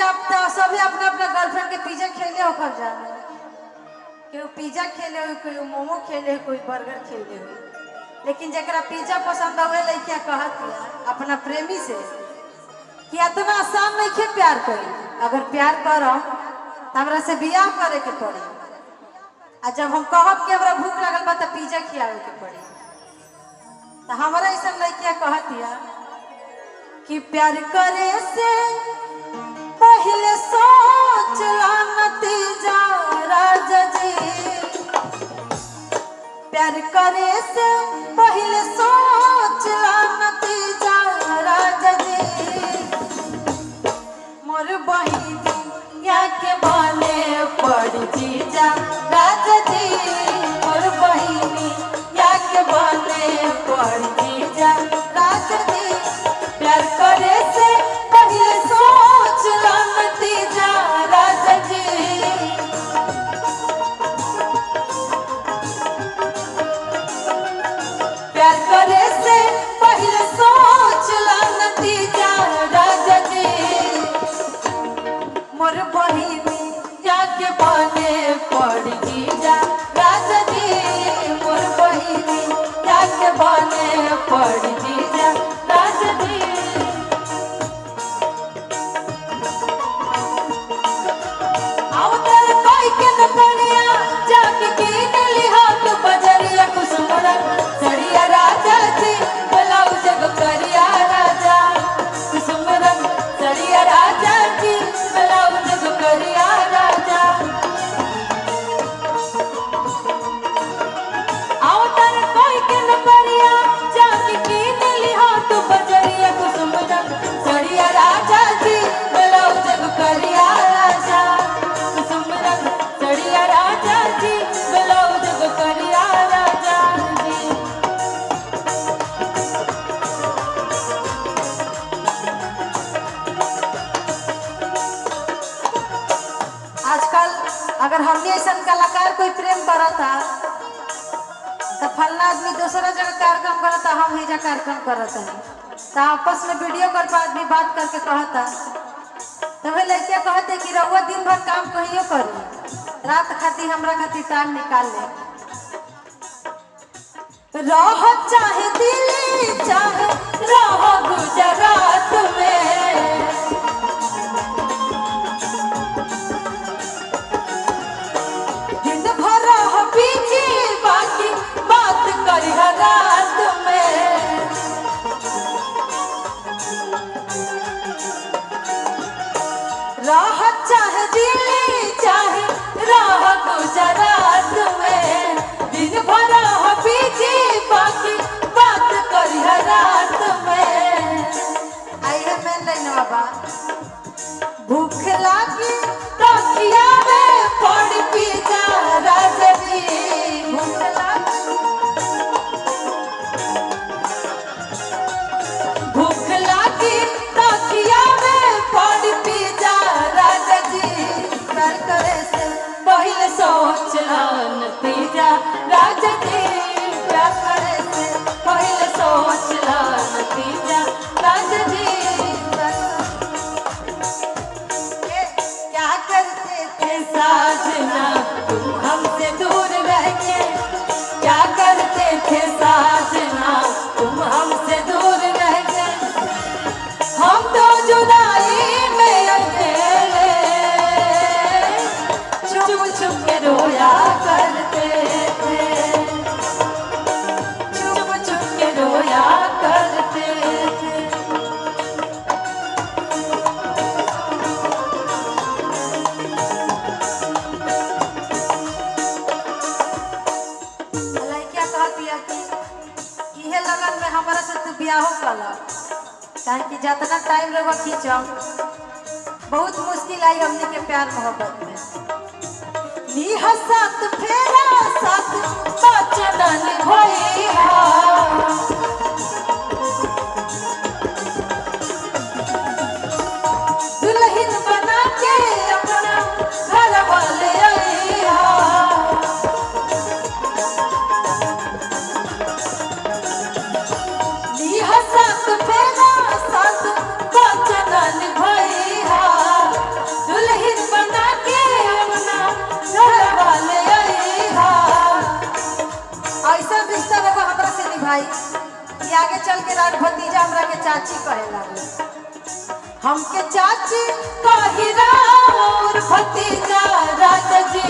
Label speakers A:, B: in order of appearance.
A: आप तो सभी अपना अपना गर्लफ्रेंड के पिज्जा खेले हो कर जाना, कोई पिज्जा खेले हो, कोई मोमो खेले हो, कोई बर्गर खेले हो, लेकिन जरा पिज्जा पसंद हुए लड़किया कहती अपना प्रेमी से कि इतना आसान नहीं खे प्यार करी, अगर प्यार करो तो हमरा से बियाह करे के पड़ी, आ जब हम कहब कि हमरा भूख लगल बा तो पिज्जा खियावे के पड़ी। तो हमारा ऐसा लड़किया कहती कि प्यार करे से पहले सोच ला नतीजा राजा जी, प्यार करे से पहले सोच ला नतीजा राजा जी, मोर बहिनी या के बने पड़ जीजा राजा जी, मोर बहिनी या के बने पड़ जीजा राजा जी, प्यार करे से पहले सोच ला नतीजा राजा जी। प्यार करे से पहले सोच ला नतीजा राजा जी, मोर बहिनी जाके बने पड़ जीजा राजा जी, मोर बहिनी जाके बने पड़ जीजा राजा जी। अवतार कोई के न पड़िया जाके कीन लिहा तो बजरिया कुसुमरा सड़िया राजा जी, ब्लाउज करिया राजा कुसुमरा सड़िया राजा जी, ब्लाउज करिया राजा। अवतार कोई के न पड़िया जाके कीन लिहा तो बजरिया कुसुमरा सड़िया राजा जी, ब्लाउज करिया राजा कुसुमरा सड़िया राजा जी, ब्लाउज करिया राजा जी। आजकल अगर हमने ऐसा कलाकार कोई प्रेम करा था तो फलना आदमी दूसरा जगह कार्यक्रम करा था, हम ही कार्यक्रम करता है, तो आपस में वीडियो कॉल पर आदमी बात करके कहता, तो वे लड़कियां कहते कि रउआ दिन भर काम कहियो करी, रात खाती हमरा खाती टाइम निकाल ले, रह चाहे दिल्ली चाहे रह गुजरात में, दिन भर रह बीजी बाकी बात करी रात में, रह चाहे दिल्ली चाहे रह गुजरात में, दिन भर रह बीजी बाकी बात करी रात में। आइए मैं नहीं बाबा भूख लागी तो खियावे पड़ पिज्जा राजा जी, भूख लागी भूख लागी तो खियावे पड़ पिज्जा राजा जी, प्यार करे से पहले सोच ला नतीजा राजा जी, प्यार करे से पहले सोच ला नतीजा राजा जी। क्या करते थे साजना तुम हमसे दूर रह के, क्या करते थे साजना तुम हमसे दूर रह के, हम तो जुदाई में अकेले चुप चुप के रोया करते थे, चुप चुप के रोया करते थे। लड़किया कहती है कि इहे लगन में हमारा से तू बियाहो कला, काहे कि जितना टाइम रहो खींचम बहुत मुश्किल आई हमने के प्यार मोहब्बत में, निहा साथ फेरा साथ बचन भइया, दुल्हन बना के अपना घर वाले आइया, निहा साथ फेरा साथ बचन भइया, आगे चल के रात भतीजा हमरा के चाची कहे लगे। हमके चाची कहिरा और भतीजा राजा जी